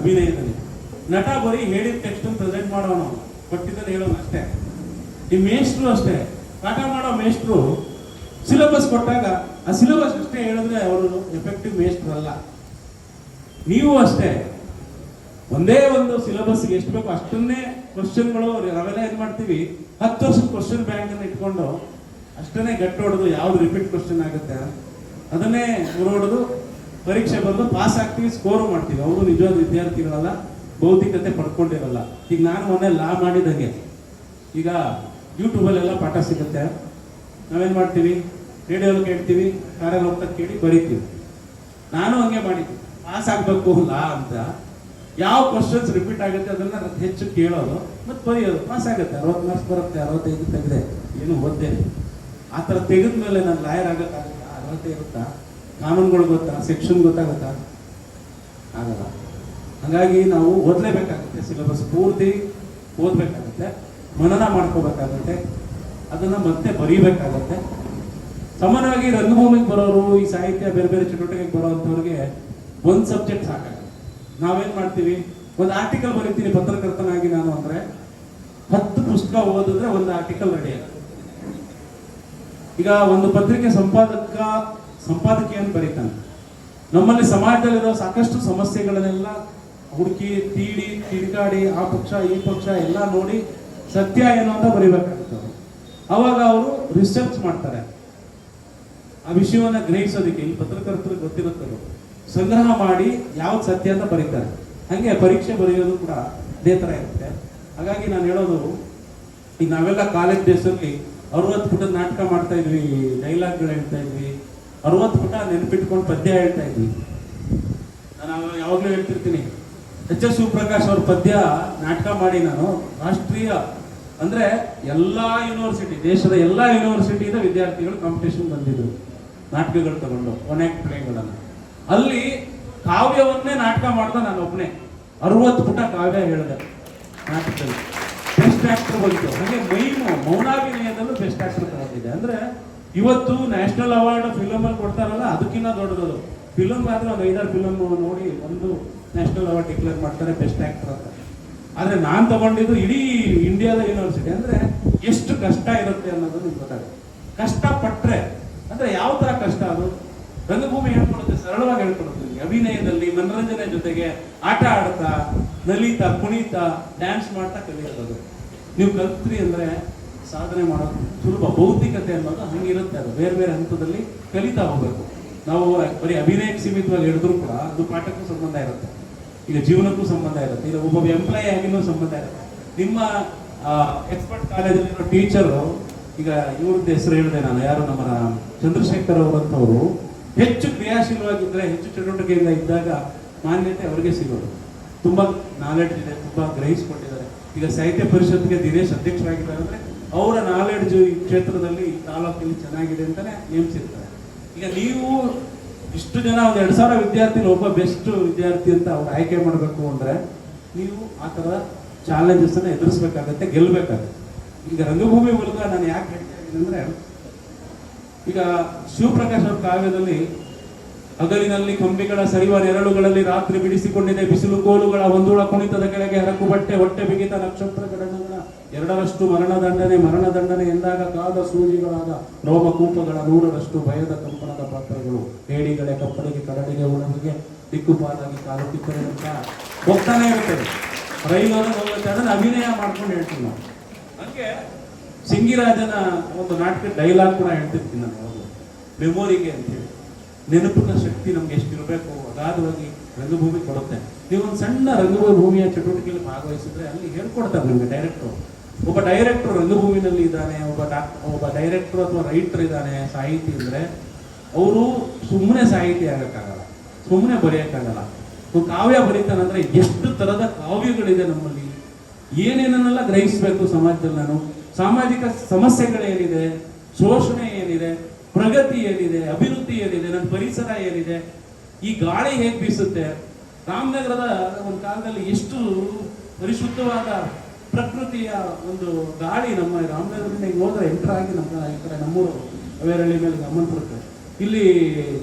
ಅಭಿನಯದಲ್ಲಿ. ನಟ ಬರೀ ಹೇಳಿದ ಟೆಕ್ಸ್ಟ್ ಪ್ರೆಸೆಂಟ್ ಮಾಡೋಣ, ಕೊಟ್ಟಿದ್ದಲ್ಲಿ ಹೇಳೋಣ ಅಷ್ಟೇ. ಈ ಮೇಷ್ಟ್ರು ಅಷ್ಟೇ, ಪಾಠ ಮಾಡೋ ಮೇಷ್ಟ್ರು ಸಿಲೆಬಸ್ ಕೊಟ್ಟಾಗ ಆ ಸಿಲೆಬಸ್ ಅಷ್ಟೇ ಹೇಳಿದ್ರೆ ಅವರು ಎಫೆಕ್ಟಿವ್ ಮೇಷ್ಟ್ರು ಅಲ್ಲ. ನೀವು ಅಷ್ಟೇ, ಒಂದೇ ಒಂದು ಸಿಲೆಬಸ್ಗೆ ಎಷ್ಟು ಬೇಕು ಅಷ್ಟನ್ನೇ ಕ್ವಶನ್ಗಳು ನಾವೆಲ್ಲ ಏನ್ ಮಾಡ್ತೀವಿ, 10 ವರ್ಷದ ಕ್ವಶನ್ ಬ್ಯಾಂಕ್ ಅನ್ನು ಇಟ್ಕೊಂಡು ಅಷ್ಟನ್ನೇ ಗಟ್ಟಿ ಹೊಡೆದು ಯಾವ್ದು ರಿಪೀಟ್ ಕ್ವಶನ್ ಆಗುತ್ತೆ ಅದನ್ನೇ ಹೊರಡೋದು, ಪರೀಕ್ಷೆ ಬಂದು ಪಾಸ್ ಆಗ್ತೀವಿ, ಸ್ಕೋರ್ ಮಾಡ್ತೀವಿ. ಅವರು ನಿಜವಾದ ವಿದ್ಯಾರ್ಥಿಗಳಲ್ಲ, ಬೌದ್ಧಿಕತೆ ಪಡ್ಕೊಂಡಿರಲ್ಲ. ಈಗ ನಾನು ಮೊನ್ನೆ ಲಾ ಮಾಡಿದಂಗೆ, ಈಗ ಯೂಟ್ಯೂಬಲ್ಲೆಲ್ಲ ಪಾಠ ಸಿಗುತ್ತೆ, ನಾವೇನ್ ಮಾಡ್ತೀವಿ, ರೇಡಿಯೋಲ್ಲಿ ಕೇಳ್ತೀವಿ, ಕಾರಲ್ಲಿ ಹೋಗ್ತಾ ಕೇಳಿ ಬರೀತೀವಿ. ನಾನು ಹಂಗೆ ಮಾಡಿದ್ವಿ, ಪಾಸ್ ಆಗ್ಬೇಕು ಲಾ ಅಂತ ಯಾವ ಕ್ವಶನ್ಸ್ ರಿಪೀಟ್ ಆಗುತ್ತೆ ಅದನ್ನ ಹೆಚ್ಚು ಕೇಳೋದು ಮತ್ತೆ ಬರೆಯೋದು. ಪಾಸ್ ಆಗುತ್ತೆ, 60 ಮಾರ್ಕ್ಸ್ ಬರುತ್ತೆ, 65 ತೆಗೆದೆ, ಏನು ಓದ್ದೇನೆ. ಆ ಥರ ತೆಗೆದ್ಮೇಲೆ ನಾನು ಲಾಯರ್ ಆಗೋಕ್ಕಾಗುತ್ತಾ? ಅರ್ಹತೆ ಇರುತ್ತಾ? ಕಾನೂನುಗಳು ಗೊತ್ತಾ? ಸೆಕ್ಷನ್ ಗೊತ್ತಾಗುತ್ತಾ? ಆಗಲ್ಲ. ಹಾಗಾಗಿ ನಾವು ಓದಲೇಬೇಕಾಗುತ್ತೆ, ಸಿಲೆಬಸ್ ಪೂರ್ತಿ ಓದಬೇಕಾಗುತ್ತೆ, ಮನನ ಮಾಡ್ಕೋಬೇಕಾಗುತ್ತೆ, ಅದನ್ನ ಮತ್ತೆ ಬರೀಬೇಕಾಗತ್ತೆ. ಸಾಮಾನ್ಯವಾಗಿ ರಂಗಭೂಮಿಗೆ ಬರೋರು, ಈ ಸಾಹಿತ್ಯ ಬೇರೆ ಬೇರೆ ಚಟುವಟಿಕೆಗೆ ಬರೋವಂಥವ್ರಿಗೆ ಒಂದು ಸಬ್ಜೆಕ್ಟ್ ಸಾಕಾಗುತ್ತೆ. ನಾವೇನ್ ಮಾಡ್ತೀವಿ, ಒಂದು ಆರ್ಟಿಕಲ್ ಬರೀತೀನಿ ಪತ್ರಕರ್ತನಾಗಿ ನಾನು ಅಂದ್ರೆ 10 ಪುಸ್ತಕ ಓದಿದ್ರೆ ಒಂದು ಆರ್ಟಿಕಲ್ ರೆಡಿ ಆಗುತ್ತೆ. ಈಗ ಒಂದು ಪತ್ರಿಕೆ ಸಂಪಾದಕಿಯನ್ನು ಬರೀತಾನೆ. ನಮ್ಮಲ್ಲಿ ಸಮಾಜದಲ್ಲಿರೋ ಸಾಕಷ್ಟು ಸಮಸ್ಯೆಗಳನ್ನೆಲ್ಲ ಹುಡುಕಿ ತಿರುಗಾಡಿ ಆ ಪಕ್ಷ ಈ ಪಕ್ಷ ಎಲ್ಲ ನೋಡಿ ಸತ್ಯ ಏನು ಅಂತ ಬರೀಬೇಕಾಗುತ್ತೆ. ಅವಾಗ ಅವರು ರಿಸರ್ಚ್ ಮಾಡ್ತಾರೆ, ಆ ವಿಷಯವನ್ನ ಗ್ರಹಿಸೋದಕ್ಕೆ. ಈ ಪತ್ರಕರ್ತರಿಗೆ ಗೊತ್ತಿರುತ್ತಲ್ಲ, ಸಂಗ್ರಹ ಮಾಡಿ ಯಾವ್ದು ಸತ್ಯ ಅಂತ ಬರೀತಾರೆ. ಹಂಗೆ ಪರೀಕ್ಷೆ ಬರೆಯೋದು ಕೂಡ ಅದೇ ತರ ಇರುತ್ತೆ. ಹಾಗಾಗಿ ನಾನು ಹೇಳೋದು, ಈಗ ನಾವೆಲ್ಲ ಕಾಲೇಜ್ ಡೇಸಲ್ಲಿ 60 ಪುಟದ ನಾಟಕ ಮಾಡ್ತಾ ಇದ್ವಿ, ಡೈಲಾಗ್ಗಳು ಹೇಳ್ತಾ ಇದ್ವಿ, 60 ಪುಟ ನೆನ್ಪಿಟ್ಕೊಂಡು ಪದ್ಯ ಹೇಳ್ತಾ ಇದ್ವಿ. ನಾನು ಯಾವಾಗಲೂ ಹೇಳ್ತಿರ್ತೀನಿ, ಎಚ್.ಎಸ್. ಶಿವಪ್ರಕಾಶ್ ಅವ್ರ ಪದ್ಯ ನಾಟಕ ಮಾಡಿ ನಾನು ರಾಷ್ಟ್ರೀಯ ಅಂದ್ರೆ ಎಲ್ಲಾ ಯೂನಿವರ್ಸಿಟಿ, ದೇಶದ ಎಲ್ಲಾ ಯೂನಿವರ್ಸಿಟಿಯಿಂದ ವಿದ್ಯಾರ್ಥಿಗಳು ಕಾಂಪಿಟೇಷನ್ ಬಂದಿದ್ರು ನಾಟಕಗಳು ತಗೊಂಡು, ಒನ್ ಆಕ್ಟ್ ಪ್ಲೇಗಳನ್ನು. ಅಲ್ಲಿ ಕಾವ್ಯವನ್ನೇ ನಾಟಕ ಮಾಡ್ದ ನಾನು ಒಬ್ಬನೇ, 60 ಪುಟ ಕಾವ್ಯ ಹೇಳಿದೆ ನಾಟಕದಲ್ಲಿ. ಬೆಸ್ಟ್ ಆಕ್ಟರ್ ಬಂತು. ಹಾಗೆ ಮೌನಾಭಿನಯದಲ್ಲೂ ಬೆಸ್ಟ್ ಆಕ್ಟರ್ ತಗೊಂಡಿದೆ. ಅಂದ್ರೆ ಇವತ್ತು ನ್ಯಾಷನಲ್ ಅವಾರ್ಡ್ ಫಿಲಮ್ ಅಲ್ಲಿ ಕೊಡ್ತಾರಲ್ಲ, ಅದಕ್ಕಿಂತ ದೊಡ್ಡದು. ಫಿಲಮ್ ಆದ್ರೆ ಒಂದು 5-6 ಫಿಲಮ್ ನೋಡಿ ಒಂದು ನ್ಯಾಷನಲ್ ಅವಾರ್ಡ್ ಡಿಕ್ಲೇರ್ ಮಾಡ್ತಾರೆ ಬೆಸ್ಟ್ ಆಕ್ಟರ್ ಅಂತ. ಆದ್ರೆ ನಾನ್ ತಗೊಂಡಿದ್ದು ಇಡೀ ಇಂಡಿಯಾದ ಯೂನಿವರ್ಸಿಟಿ. ಅಂದ್ರೆ ಎಷ್ಟು ಕಷ್ಟ ಇರುತ್ತೆ ಅನ್ನೋದು ನಿಮ್ಗೆ ಗೊತ್ತಾಗುತ್ತೆ. ಕಷ್ಟ ಪಟ್ರೆ ಅಂದ್ರೆ ಯಾವ ತರ ಕಷ್ಟ ಅದು ರಂಗಭೂಮಿ ಹೇಳ್ಕೊಡುತ್ತೆ, ಸರಳವಾಗಿ ಹೇಳ್ಕೊಡುತ್ತೆ. ಅಭಿನಯದಲ್ಲಿ ಮನರಂಜನೆ ಜೊತೆಗೆ ಆಟ ಆಡ್ತಾ, ನಲಿತಾ, ಕುಣಿತಾ, ಡ್ಯಾನ್ಸ್ ಮಾಡ್ತಾ ಕಲಿಯೋದು. ನೀವು ಕಲ್ತ್ರಿ ಅಂದ್ರೆ ಸಾಧನೆ ಮಾಡೋದು ಸುಲಭ. ಬೌದ್ಧಿಕತೆ ಅನ್ನೋದು ಹಂಗಿರುತ್ತೆ, ಅದು ಬೇರೆ ಬೇರೆ ಹಂತದಲ್ಲಿ ಕಲಿತಾ ಹೋಗ್ಬೇಕು. ನಾವು ಬರೀ ಅಭಿನಯಕ್ಕೆ ಸೀಮಿತವಾಗಿ ಹೇಳಿದ್ರು ಕೂಡ ಅದು ಪಾಠಕ್ಕೂ ಸಂಬಂಧ ಇರುತ್ತೆ, ಈಗ ಜೀವನಕ್ಕೂ ಸಂಬಂಧ ಇರುತ್ತೆ, ಈಗ ಒಬ್ಬ ಎಂಪ್ಲಾಯಿ ಆಗಿನೂ ಸಂಬಂಧ ಇರುತ್ತೆ. ನಿಮ್ಮ ಎಕ್ಸ್ಪರ್ಟ್ ಕಾಲೇಜಲ್ಲಿರೋ ಟೀಚರು, ಈಗ ಇವ್ರದ್ದು ಹೆಸರು ಹೇಳಿದೆ ನಾನು, ಯಾರು ನಮ್ಮ ಚಂದ್ರಶೇಖರ್ ಅವರಂತವರು ಹೆಚ್ಚು ಕ್ರಿಯಾಶೀಲವಾಗಿದ್ದರೆ, ಹೆಚ್ಚು ಚಟುವಟಿಕೆಯಿಂದ ಇದ್ದಾಗ ಮಾನ್ಯತೆ ಅವರಿಗೆ ಸಿಗೋದು. ತುಂಬಾ ನಾಲೆಡ್ಜ್ ಇದೆ, ತುಂಬಾ ಗ್ರಹಿಸ್ಕೊಂಡಿದ್ದಾರೆ. ಈಗ ಸಾಹಿತ್ಯ ಪರಿಷತ್ಗೆ ದಿನೇಶ್ ಅಧ್ಯಕ್ಷರಾಗಿದ್ದಾರೆ ಅಂದ್ರೆ ಅವರ ನಾಲೆಡ್ಜ್ ಈ ಕ್ಷೇತ್ರದಲ್ಲಿ ಈ ತಾಲೂಕಲ್ಲಿ ಚೆನ್ನಾಗಿದೆ ಅಂತಾನೆ ನೇಮಿಸಿರ್ತಾರೆ. ಈಗ ನೀವು ಇಷ್ಟು ಜನ ಒಂದು 2000 ವಿದ್ಯಾರ್ಥಿ ಒಬ್ಬ ಬೆಸ್ಟ್ ವಿದ್ಯಾರ್ಥಿ ಅಂತ ಅವ್ರು ಆಯ್ಕೆ ಮಾಡಬೇಕು ಅಂದ್ರೆ ನೀವು ಆ ಥರದ ಚಾಲೆಂಜಸ್ ಅನ್ನ ಎದುರಿಸ್ಬೇಕಾಗತ್ತೆ, ಗೆಲ್ಲಬೇಕಾಗತ್ತೆ. ಈಗ ರಂಗಭೂಮಿ ಮೂಲಕ ನಾನು ಯಾಕೆ ಹೇಳ್ತಾ ಇದ್ದೀನಿ ಅಂದ್ರೆ, ಈಗ ಶಿವಪ್ರಕಾಶ್ ಅವ್ರ ಕಾವ್ಯದಲ್ಲಿ ಹಗಲಿನಲ್ಲಿ ಕಂಬಿಗಳ ಸರಿವ ನೆರಳುಗಳಲ್ಲಿ ರಾತ್ರಿ ಬಿಡಿಸಿಕೊಂಡಿದೆ ಬಿಸಿಲು ಕೋಲುಗಳ ಒಂದುಳ ಕುಣಿತದ ಕೆಳಗೆ ಹರಕು ಬಟ್ಟೆ ಹೊಟ್ಟೆ ಬಿಗಿತ ನಕ್ಷತ್ರ ಗಣಗಳ 2ರಷ್ಟು ಮರಣದಂಡನೆ ಎಂದಾಗ ಕಾದ ಸೂಜಿಗಳಾದ ರೋಮಕೂಪಗಳ 100ರಷ್ಟು ಭಯದ ಕಂಪನದ ಪಾತ್ರಗಳು ಹೇಡಿಗಳೇ ಕಪ್ಪಲಿಗೆ ಕರಡಿಗೆ ಉಳವಿಗೆ ದಿಕ್ಕುಪಾಲಾಗಿ ಕಾಲು ಕಿತ್ತರೆ ಅಂತ ಹೋಗ್ತಾನೆ ಇರ್ತದೆ. ರೈಲನ್ನು ಹೋಗುತ್ತೆ, ಅದನ್ನು ಅಭಿನಯ ಮಾಡ್ಕೊಂಡು ಹೇಳ್ತೀನಿ ನಾವು. ಹಂಗೆ ಸಿಂಗಿರಾಜನ ಒಂದು ನಾಟಕ ಡೈಲಾಗ್ ಕೂಡ ಹೇಳ್ತಿರ್ತೀನಿ ನಾನು ಯಾವಾಗಲೂ, ಮೆಮೊರಿಗೆ ಅಂತೇಳಿ. ನೆನಪಿನ ಶಕ್ತಿ ನಮ್ಗೆ ಎಷ್ಟಿರಬೇಕು ಅಗಾಧವಾಗಿ ರಂಗಭೂಮಿ ಕೊಡುತ್ತೆ. ನೀವು ಒಂದು ಸಣ್ಣ ರಂಗಭೂಮಿಯ ಚಟುವಟಿಕೆಯಲ್ಲಿ ಭಾಗವಹಿಸಿದ್ರೆ ಅಲ್ಲಿ ಹೇಳ್ಕೊಡ್ತಾರೆ ನಿಮ್ಗೆ ಡೈರೆಕ್ಟ್ರು. ಒಬ್ಬ ಡೈರೆಕ್ಟರ್ ರಂಗಭೂಮಿನಲ್ಲಿ ಇದ್ದಾನೆ, ಒಬ್ಬ ಡೈರೆಕ್ಟರ್ ಅಥವಾ ರೈಟರ್ ಇದ್ದಾನೆ, ಸಾಹಿತಿ ಅಂದರೆ ಅವರು ಸುಮ್ಮನೆ ಸಾಹಿತಿ ಆಗಕ್ಕಾಗಲ್ಲ, ಸುಮ್ಮನೆ ಬರೆಯೋಕ್ಕಾಗಲ್ಲ. ಕಾವ್ಯ ಬರೀತಾನಂದ್ರೆ ಎಷ್ಟು ಥರದ ಕಾವ್ಯಗಳಿದೆ ನಮ್ಮಲ್ಲಿ, ಏನೇನನ್ನೆಲ್ಲ ಗ್ರಹಿಸಬೇಕು ಸಮಾಜದಲ್ಲಿ. ನಾನು ಸಾಮಾಜಿಕ ಸಮಸ್ಯೆಗಳೇನಿದೆ, ಶೋಷಣೆ ಏನಿದೆ, ಪ್ರಗತಿ ಏನಿದೆ, ಅಭಿವೃದ್ಧಿ ಏನಿದೆ, ನನ್ನ ಪರಿಸರ ಏನಿದೆ, ಈ ಗಾಳಿ ಹೇಗೆ ಬೀಸುತ್ತೆ. ರಾಮನಗರದ ಒಂದು ಕಾಲದಲ್ಲಿ ಎಷ್ಟು ಪರಿಶುದ್ಧವಾದ ಪ್ರಕೃತಿಯ ಒಂದು ಗಾಳಿ ನಮ್ಮ ರಾಮನಗರದಿಂದ ಈಗ ಹೋದ್ರೆ ಎಂಟರ್ ಆಗಿ ನಮ್ಮ ಈ ಕಡೆ ನಮ್ಮೂರು ಅವೇರಳ್ಳಿ ಮೇಲೆ ಅಮ್ಮನಪುರಕ್ಕೆ ಇಲ್ಲಿ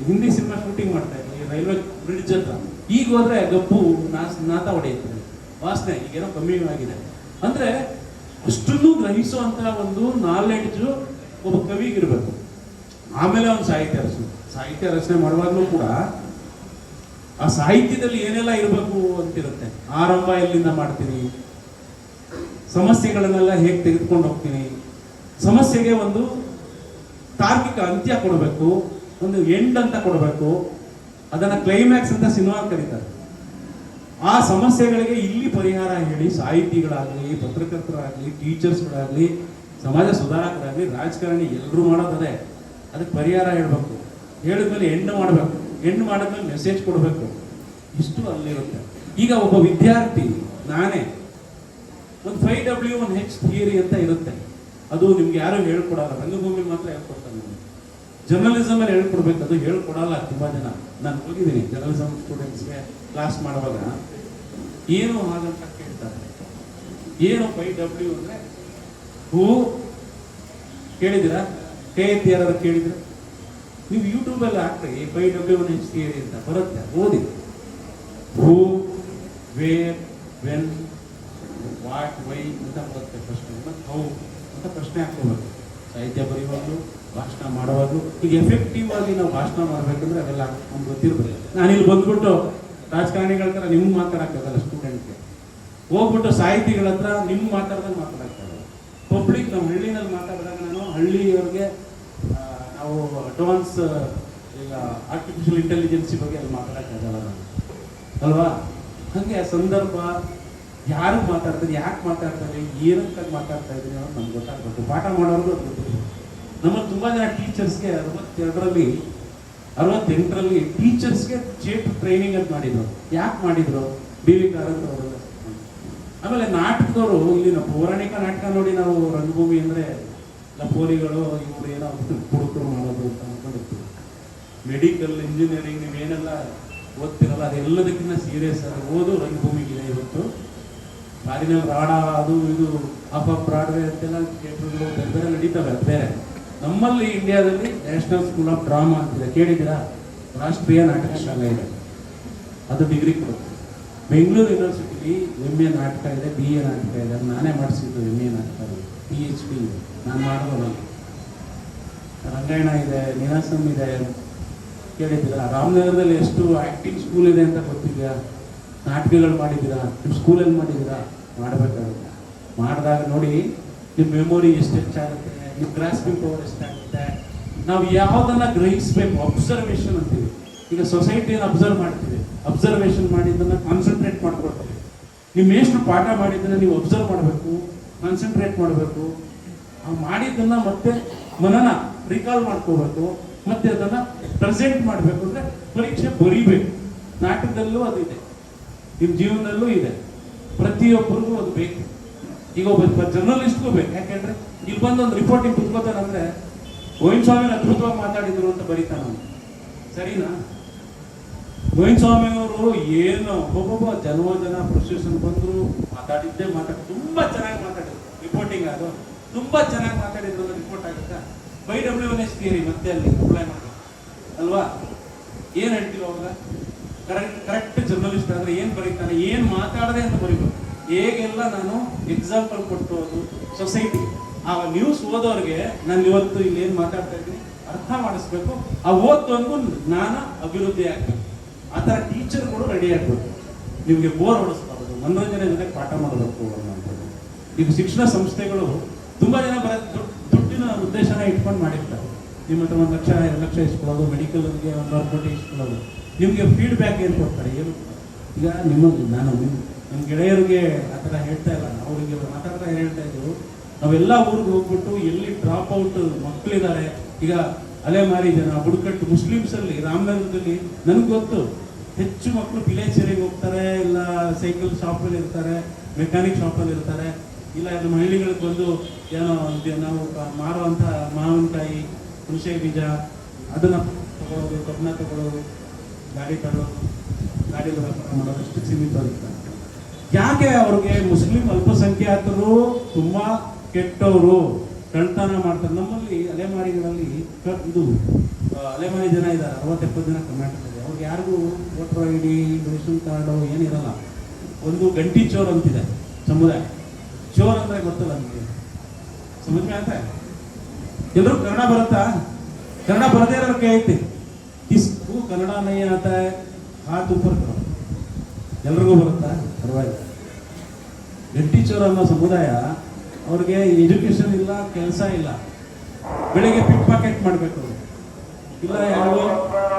ಹಿಂದಿ ಸಿನಿಮಾ ಶೂಟಿಂಗ್ ಮಾಡ್ತಾ ಇದ್ವಿ ರೈಲ್ವೆ ಬ್ರಿಡ್ಜ್ ಹತ್ರ. ಈಗ ಹೋದ್ರೆ ಗಬ್ಬು ನಾತ ಹೊಡೆಯುತ್ತೆ, ವಾಸನೆ ಈಗೇನೋ ಕಮ್ಮಿ ಆಗಿದೆ. ಅಂದ್ರೆ ಅಷ್ಟನ್ನು ಗ್ರಹಿಸುವಂತಹ ಒಂದು ನಾಲೆಡ್ಜು ಒಬ್ಬ ಕವಿಗಿರ್ಬೇಕು. ಆಮೇಲೆ ಒಂದು ಸಾಹಿತ್ಯ ರಚನೆ ಮಾಡುವಾಗಲೂ ಕೂಡ ಆ ಸಾಹಿತ್ಯದಲ್ಲಿ ಏನೆಲ್ಲ ಇರಬೇಕು ಅಂತಿರುತ್ತೆ. ಆರಂಭ ಎಲ್ಲಿಂದ ಮಾಡ್ತೀನಿ, ಸಮಸ್ಯೆಗಳನ್ನೆಲ್ಲ ಹೇಗೆ ತೆಗೆದುಕೊಂಡು ಹೋಗ್ತೀನಿ, ಸಮಸ್ಯೆಗೆ ಒಂದು ತಾರ್ಕಿಕ ಅಂತ್ಯ ಕೊಡಬೇಕು, ಒಂದು ಎಂಡ್ ಅಂತ ಕೊಡಬೇಕು, ಅದನ್ನ ಕ್ಲೈಮ್ಯಾಕ್ಸ್ ಅಂತ ಸಿನಿಮಾ ಕರೀತಾರೆ. ಆ ಸಮಸ್ಯೆಗಳಿಗೆ ಇಲ್ಲಿ ಪರಿಹಾರ ಹೇಳಿ ಸಾಹಿತಿಗಳಾಗಲಿ, ಪತ್ರಕರ್ತರಾಗಲಿ, ಟೀಚರ್ಸ್ಗಳಾಗಲಿ, ಸಮಾಜ ಸುಧಾರಕರಾಗಲಿ, ರಾಜಕಾರಣಿ ಎಲ್ಲರೂ ಮಾಡೋದೇ ಅದಕ್ಕೆ ಪರಿಹಾರ ಹೇಳ್ಬೇಕು. ಹೇಳಿದ್ಮೇಲೆ ಎಂಡ್ ಮಾಡಬೇಕು, ಎಂಡ್ ಮಾಡಿದ್ಮೇಲೆ ಮೆಸೇಜ್ ಕೊಡಬೇಕು. ಇಷ್ಟು ಅಲ್ಲಿರುತ್ತೆ. ಈಗ ಒಬ್ಬ ವಿದ್ಯಾರ್ಥಿ ನಾನೇ ಒಂದು 5W1H ಥಿಯರಿ ಅಂತ ಇರುತ್ತೆ. ಅದು ನಿಮ್ಗೆ ಯಾರು ಹೇಳ್ಕೊಡಲ್ಲ, ರಂಗಭೂಮಿ ಮಾತ್ರ ಹೇಳ್ಕೊಡ್ತಾರೆ. ನಿಮಗೆ ಜರ್ನಲಿಸಮ್ ಅಲ್ಲಿ ಹೇಳ್ಕೊಡ್ಬೇಕು, ಅದು ಹೇಳ್ಕೊಡಲ್ಲ ತುಂಬಾ ಜನ. ನಾನು ಹೋಗಿದ್ದೀನಿ ಜರ್ನಲಿಸಮ್ ಸ್ಟೂಡೆಂಟ್ಸ್ಗೆ ಕ್ಲಾಸ್ ಮಾಡುವಾಗ, ಏನು ಹಾಗಂತ ಕೇಳ್ತಾರೆ. ಏನು 5W ಅಂದ್ರೆ ಹೂ ಕೇಳಿದಿರಾ? ಕೈ ಎತ್ತಿ ಯಾರು ಕೇಳಿದ್ರೆ ನೀವು ಯೂಟ್ಯೂಬಲ್ಲಿ ಹಾಕ್ರಿ 5W1H ಥಿಯರಿ ಅಂತ ಬರುತ್ತೆ, ಓದಿ. ಹೂ, ವೇರ್, ವೆನ್, ವಾಟ್, ವೈ ಅಂತ ಬರುತ್ತೆ ಪ್ರಶ್ನೆ. ಮತ್ತು ಹೌ ಅಂತ ಪ್ರಶ್ನೆ ಹಾಕೋಬೇಕು. ಸಾಹಿತ್ಯ ಬರೆಯುವಾಗಲೂ, ಭಾಷಣ ಮಾಡುವಾಗಲೂ. ಈಗ ಎಫೆಕ್ಟಿವ್ ಆಗಿ ನಾವು ಭಾಷಣ ಮಾಡಬೇಕಂದ್ರೆ ಅವೆಲ್ಲ ನಮ್ಗೆ ಗೊತ್ತಿರ್ಬೇಕು. ನಾನಿಲ್ಲಿ ಬಂದ್ಬಿಟ್ಟು ರಾಜಕಾರಣಿಗಳ ಹತ್ರ ನಿಮ್ಗೆ ಮಾತಾಡಕ್ಕಾಗಲ್ಲ, ಸ್ಟೂಡೆಂಟ್ಗೆ ಹೋಗ್ಬಿಟ್ಟು ಸಾಹಿತಿಗಳ ಹತ್ರ ನಿಮ್ಗೆ ಮಾತಾಡ್ದಂಗೆ ಮಾತಾಡಕ್ಕಾಗಲ್ಲ. ಪಬ್ಲಿಕ್ ನಮ್ಮ ಹಳ್ಳಿನಲ್ಲಿ ಮಾತಾಡಿದಾಗ ನಾನು ಹಳ್ಳಿಯವ್ರಿಗೆ ನಾವು ಅಡ್ವಾನ್ಸ್ ಈಗ ಆರ್ಟಿಫಿಷಿಯಲ್ ಇಂಟೆಲಿಜೆನ್ಸಿ ಬಗ್ಗೆ ಅಲ್ಲಿ ಮಾತಾಡೋಕ್ಕಾಗಲ್ಲ ನಾನು, ಅಲ್ವಾ? ಹಾಗೆ ಆ ಸಂದರ್ಭ, ಯಾರು ಮಾತಾಡ್ತಾರೆ, ಯಾಕೆ ಮಾತಾಡ್ತಾರೆ, ಏನಕ್ಕಾಗಿ ಮಾತಾಡ್ತಾ ಇದ್ದೀನಿ ಅನ್ನೋದು ನಮ್ಗೆ ಗೊತ್ತಾಗಬೇಕು. ಪಾಠ ಮಾಡೋರ್ಗೂ ಅದು ಗೊತ್ತಿರಬೇಕು. ನಮ್ಮಲ್ಲಿ ತುಂಬ ಜನ ಟೀಚರ್ಸ್ಗೆ 68ರಲ್ಲಿ ಟೀಚರ್ಸ್ಗೆ ಥಿಯೇಟರ್ ಟ್ರೈನಿಂಗ್ ಅಂತ ಮಾಡಿದ್ರು. ಯಾಕೆ ಮಾಡಿದ್ರು? BV ಕಾರಂತ್ ಅವರೆಲ್ಲ. ಆಮೇಲೆ ನಾಟಕದವರು, ಇಲ್ಲಿನ ಪೌರಾಣಿಕ ನಾಟಕ ನೋಡಿ ನಾವು ರಂಗಭೂಮಿ ಅಂದರೆ ಲಪೋರಿಗಳು, ಇವರು ಏನೋ ಹುಡುಕರು ಮಾಡೋದು ಅಂತ ಅನ್ಕೊಂಡಿರ್ತೀವಿ. ಮೆಡಿಕಲ್, ಇಂಜಿನಿಯರಿಂಗ್ ನೀವೇನೆಲ್ಲ ಓದ್ತಿರಲ್ಲ ಅದೆಲ್ಲದಕ್ಕಿಂತ ಸೀರಿಯಸ್ ಆಗಿ ಓದು ರಂಗಭೂಮಿಗಿದೆ ಇವತ್ತು. ಫಾರಿನಲ್ಲಿ ರಾಡ ಅದು ಇದು ಬ್ರಾಡ್ವೇ ಅಂತೆಲ್ಲ ಥಿಯೇಟರ್ಗಳು ಬೇರೆ ಬೇರೆ ನಡೀತವೆ. ಅದು ಬೇರೆ. ನಮ್ಮಲ್ಲಿ ಇಂಡಿಯಾದಲ್ಲಿ ನ್ಯಾಷನಲ್ ಸ್ಕೂಲ್ ಆಫ್ ಡ್ರಾಮಾ ಅಂತಿದೆ, ಕೇಳಿದ್ದೀರಾ? ರಾಷ್ಟ್ರೀಯ ನಾಟಕ ಶಾಲೆ ಇದೆ, ಅದು ಡಿಗ್ರಿ ಕೊಡುತ್ತೆ. ಬೆಂಗಳೂರು ಯೂನಿವರ್ಸಿಟಿಲಿ MA ನಾಟಕ ಇದೆ, BA ನಾಟಕ ಇದೆ. ಅದು ನಾನೇ ಮಾಡಿಸಿದ್ದು MA ನಾಟಕ, PhD ನಾನು ಮಾಡೋದು. ನಾನು ರಂಗಾಯಣ ಇದೆ, ನಿನಾಸಂ ಇದೆ, ಕೇಳಿದ್ದೀರಾ? ರಾಮನಗರದಲ್ಲಿ ಎಷ್ಟು ಆ್ಯಕ್ಟಿಂಗ್ ಸ್ಕೂಲ್ ಇದೆ ಅಂತ ಗೊತ್ತಿದೆಯಾ? ನಾಟಕಗಳು ಮಾಡಿದ್ದೀರಾ? ನಿಮ್ಮ ಸ್ಕೂಲಲ್ಲಿ ಮಾಡಿದ್ದೀರಾ? ಮಾಡಬೇಕಾಗುತ್ತೆ. ಮಾಡಿದಾಗ ನೋಡಿ ನಿಮ್ಮ ಮೆಮೊರಿ ಎಷ್ಟು ಹೆಚ್ಚಾಗುತ್ತೆ, ನಿಮ್ಮ ಗ್ರಾಸ್ಪಿಂಗ್ ಪವರ್ ಎಷ್ಟಾಗುತ್ತೆ. ನಾವು ಯಾವುದನ್ನ ಗ್ರಹಿಸಬೇಕು, ಅಬ್ಸರ್ವೇಷನ್ ಅಂತೀವಿ. ಈಗ ಸೊಸೈಟಿಯನ್ನು ಅಬ್ಸರ್ವ್ ಮಾಡ್ತೀವಿ, ಅಬ್ಸರ್ವೇಷನ್ ಮಾಡಿದ್ದನ್ನು ಕಾನ್ಸಂಟ್ರೇಟ್ ಮಾಡ್ಕೊಳ್ತೀವಿ. ನಿಮ್ಮ ಎಷ್ಟು ಪಾಠ ಮಾಡಿದ್ದನ್ನು ನೀವು ಅಬ್ಸರ್ವ್ ಮಾಡಬೇಕು, ಕಾನ್ಸಂಟ್ರೇಟ್ ಮಾಡಬೇಕು. ಆ ಮಾಡಿದ್ದನ್ನು ಮತ್ತೆ ಮನನ ರಿಕಾಲ್ ಮಾಡ್ಕೋಬೇಕು, ಮತ್ತೆ ಅದನ್ನು ಪ್ರೆಸೆಂಟ್ ಮಾಡಬೇಕು. ಅಂದರೆ ಪರೀಕ್ಷೆ ಬರೀಬೇಕು. ನಾಟಕದಲ್ಲೂ ಅದು ಇದೆ, ನಿಮ್ಮ ಜೀವನದಲ್ಲೂ ಇದೆ, ಪ್ರತಿಯೊಬ್ಬರಿಗೂ ಅದು ಬೇಕು. ಈಗ ಒಬ್ಬ ಜರ್ನಲಿಸ್ಟ್ಗೂ ಬೇಕು. ಯಾಕೆಂದ್ರೆ ಇಲ್ಲಿ ಬಂದು ಒಂದು ರಿಪೋರ್ಟಿಂಗ್ ಕುತ್ಕೋತಾನಂದ್ರೆ ಗೋವಿಂದ ಸ್ವಾಮಿ ಅದ್ಭುತವಾಗಿ ಮಾತಾಡಿದ್ರು ಅಂತ ಬರೀತಾನ, ಸರಿನಾ? ಗೋವಿಂದ ಸ್ವಾಮಿ ಅವರು ಏನು ಒಬ್ಬೊಬ್ಬ ಜನ ಪ್ರೊಸೆಷನ್ ಬಂದ್ರು ಮಾತಾಡಿದ್ದೇ ತುಂಬಾ ಚೆನ್ನಾಗಿ ಮಾತಾಡಿದ್ರು. ರಿಪೋರ್ಟಿಂಗ್ ಅದು ತುಂಬಾ ಚೆನ್ನಾಗಿ ಮಾತಾಡಿದ್ರು ಅಂತ ರಿಪೋರ್ಟ್ ಆಗುತ್ತಾ? 5W1H ಥಿಯರಿ ಮತ್ತೆ ಅಲ್ಲಿ ಅಪ್ಲೈ ಮಾಡಿ ಅಲ್ವಾ? ಏನ್ ಹೇಳ್ತೀವಿ ಅವಾಗ? ಕರೆಕ್ಟ್ ಜರ್ನಲಿಸ್ಟ್ ಆದ್ರೆ ಏನ್ ಬರೀತಾನೆ, ಏನ್ ಮಾತಾಡದೆ ಅಂತ ಬರೀಬೇಕು. ಹೇಗೆಲ್ಲ ನಾನು ಎಕ್ಸಾಂಪಲ್ ಕೊಟ್ಟು ಅದು ಸೊಸೈಟಿ, ಆ ನ್ಯೂಸ್ ಓದೋರಿಗೆ ನಾನು ಇವತ್ತು ಇಲ್ಲಿ ಏನು ಮಾತಾಡ್ತಾ ಇದ್ದೀನಿ ಅರ್ಥ ಮಾಡಿಸ್ಬೇಕು. ಆ ಓದೋನ್ಗೂ ಜ್ಞಾನ ಅಭಿವೃದ್ಧಿ ಆಗ್ಬೇಕು. ಆ ಥರ ಟೀಚರ್ಗಳು ರೆಡಿ ಆಗ್ಬೇಕು. ನಿಮಗೆ ಬೋರ್ ಹೊಡಿಸ್ಬಾರ್ದು, ಮನೋರಂಜನೆ ಜೊತೆಗೆ ಪಾಠ ಮಾಡಬೇಕು ಅನ್ನೋದು. ಈಗ ಶಿಕ್ಷಣ ಸಂಸ್ಥೆಗಳು ತುಂಬಾ ಜನ ದುಡ್ಡಿನ ಉದ್ದೇಶನ ಇಟ್ಕೊಂಡು ಮಾಡಿರ್ತಾರೆ. ನಿಮ್ಮ ಹತ್ರ 1 ಲಕ್ಷ 2 ಲಕ್ಷ ಇಸ್ಕೊಳ್ಳೋದು, ಮೆಡಿಕಲ್ಗೆ 1 ಕೋಟಿ ಇಸ್ಕೊಳ್ಳೋದು. ನಿಮಗೆ ಫೀಡ್ಬ್ಯಾಕ್ ಏನು ಕೊಡ್ತಾರೆ? ಏನು? ಈಗ ನಾನು ನಮ್ಮ ಗೆಳೆಯರಿಗೆ ಆ ಥರ ಹೇಳ್ತಾ ಇಲ್ಲ, ಅವರಿಗೆ ಮಾತಾಡ್ತಾ ಹೇಳ್ತಾ ಇದ್ರು, ನಾವೆಲ್ಲ ಊರಿಗೆ ಹೋಗ್ಬಿಟ್ಟು ಎಲ್ಲಿ ಡ್ರಾಪ್ ಔಟ್ ಮಕ್ಕಳಿದ್ದಾರೆ, ಈಗ ಅಲೆಮಾರಿ ಜನ ಬುಡಕಟ್ಟು ಮುಸ್ಲಿಮ್ಸಲ್ಲಿ ರಾಮನಗರದಲ್ಲಿ ನನಗೆ ಗೊತ್ತು ಹೆಚ್ಚು ಮಕ್ಕಳು ಪಿಲೇಚೇರಿಗೆ ಹೋಗ್ತಾರೆ, ಇಲ್ಲ ಸೈಕಲ್ ಶಾಪಲ್ಲಿ ಇರ್ತಾರೆ, ಮೆಕ್ಯಾನಿಕ್ ಶಾಪಲ್ಲಿ ಇರ್ತಾರೆ, ಇಲ್ಲ ನಮ್ಮ ಹಳ್ಳಿಗಳಿಗೆ ಬಂದು ಏನೋ ನಾವು ಮಾರುವಂಥ ಮಾವಿನಕಾಯಿ, ಹುಣಸೆ ಬೀಜ ಅದನ್ನು ತಗೊಳ್ಳೋದು, ಕಬ್ಬನ ತಗೊಳ್ಳೋದು, ಗಾಡಿ ತಗೊಳ್ಳೋದು, ಗಾಡಿಯಲ್ಲಿ ವ್ಯಾಪಾರ ಮಾಡೋದು ಅಷ್ಟು ಸೀಮಿತವಾಗಿರ್ತಾರೆ. ಯಾಕೆ ಅವ್ರಿಗೆ ಮುಸ್ಲಿಂ ಅಲ್ಪಸಂಖ್ಯಾತರು ತುಂಬಾ ಕೆಟ್ಟವರು, ಕಳ್ತನ ಮಾಡ್ತಾರೆ. ನಮ್ಮಲ್ಲಿ ಅಲೆಮಾರಿಗಳಲ್ಲಿ ಇದು ಅಲೆಮಾರಿ ಜನ ಇದ್ದಾರೆ, 60-70 ಜನ ಕರ್ನಾಟಕದಲ್ಲಿ. ಅವ್ರಿಗೆ ಯಾರಿಗೂ voter I D, ration card ಏನಿರಲ್ಲ. ಒಂದು ಗಂಟಿ ಚೋರ್ ಅಂತಿದೆ ಸಮುದಾಯ. ಚೋರ್ ಅಂದ್ರೆ ಗೊತ್ತಲ್ಲ ನಿಮಗೆ, ಸಮುದಾಯ ಅಂತ. ಎಲ್ಲರೂ ಕನ್ನಡ ಬರುತ್ತಾ? ಕನ್ನಡ ಬರದೇ ಇರೋರ ಕೈ ಐತಿ. ಕಿಸ್ಕು ಕನ್ನಡ ನೈ ಆತ ಹಾತ್ ಉಪ್ಪರ್ ಎಲ್ರಿಗೂ ಬರುತ್ತಾ? ಪರವಾಗಿಲ್ಲ. ಗಂಟಿ ಚೋರ್ ಅನ್ನೋ ಸಮುದಾಯ, ಅವ್ರಿಗೆ ಎಜುಕೇಶನ್ ಇಲ್ಲ, ಕೆಲಸ ಇಲ್ಲ, ಬೆಳಿಗ್ಗೆ ಪಿಕ್ ಪಾಕೆಟ್ ಮಾಡಬೇಕು, ಇಲ್ಲ ಯಾರು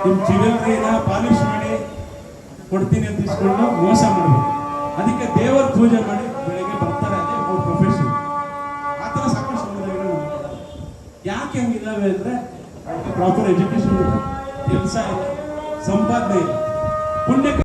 ನಿಮ್ಮ ಜ್ಯುವೆಲ್ರಿನ ಪಾಲಿಶ್ ಮಾಡಿ ಕೊಡ್ತೀನಿ ಅಂತ ಇಸ್ಕೊಂಡು ಮೋಸ ಮಾಡಬೇಕು. ಅದಕ್ಕೆ ದೇವರ ಪೂಜೆ ಮಾಡಿ ಬೆಳಿಗ್ಗೆ ಬರ್ತಾರೆ, ಅದೇ ಅವ್ರ ಪ್ರೊಫೆಷನ್. ಆ ಥರ ಸಾಕಷ್ಟು ಸಮುದಾಯಗಳು ಯಾಕೆ ಹಂಗಿದ್ದಾವೆ ಅಂದರೆ ಪ್ರಾಪರ್ ಎಜುಕೇಶನ್ ಇಲ್ಲ, ಕೆಲಸ ಇಲ್ಲ, ಸಂಪಾದನೆ ಇಲ್ಲ, ಪುಣ್ಯ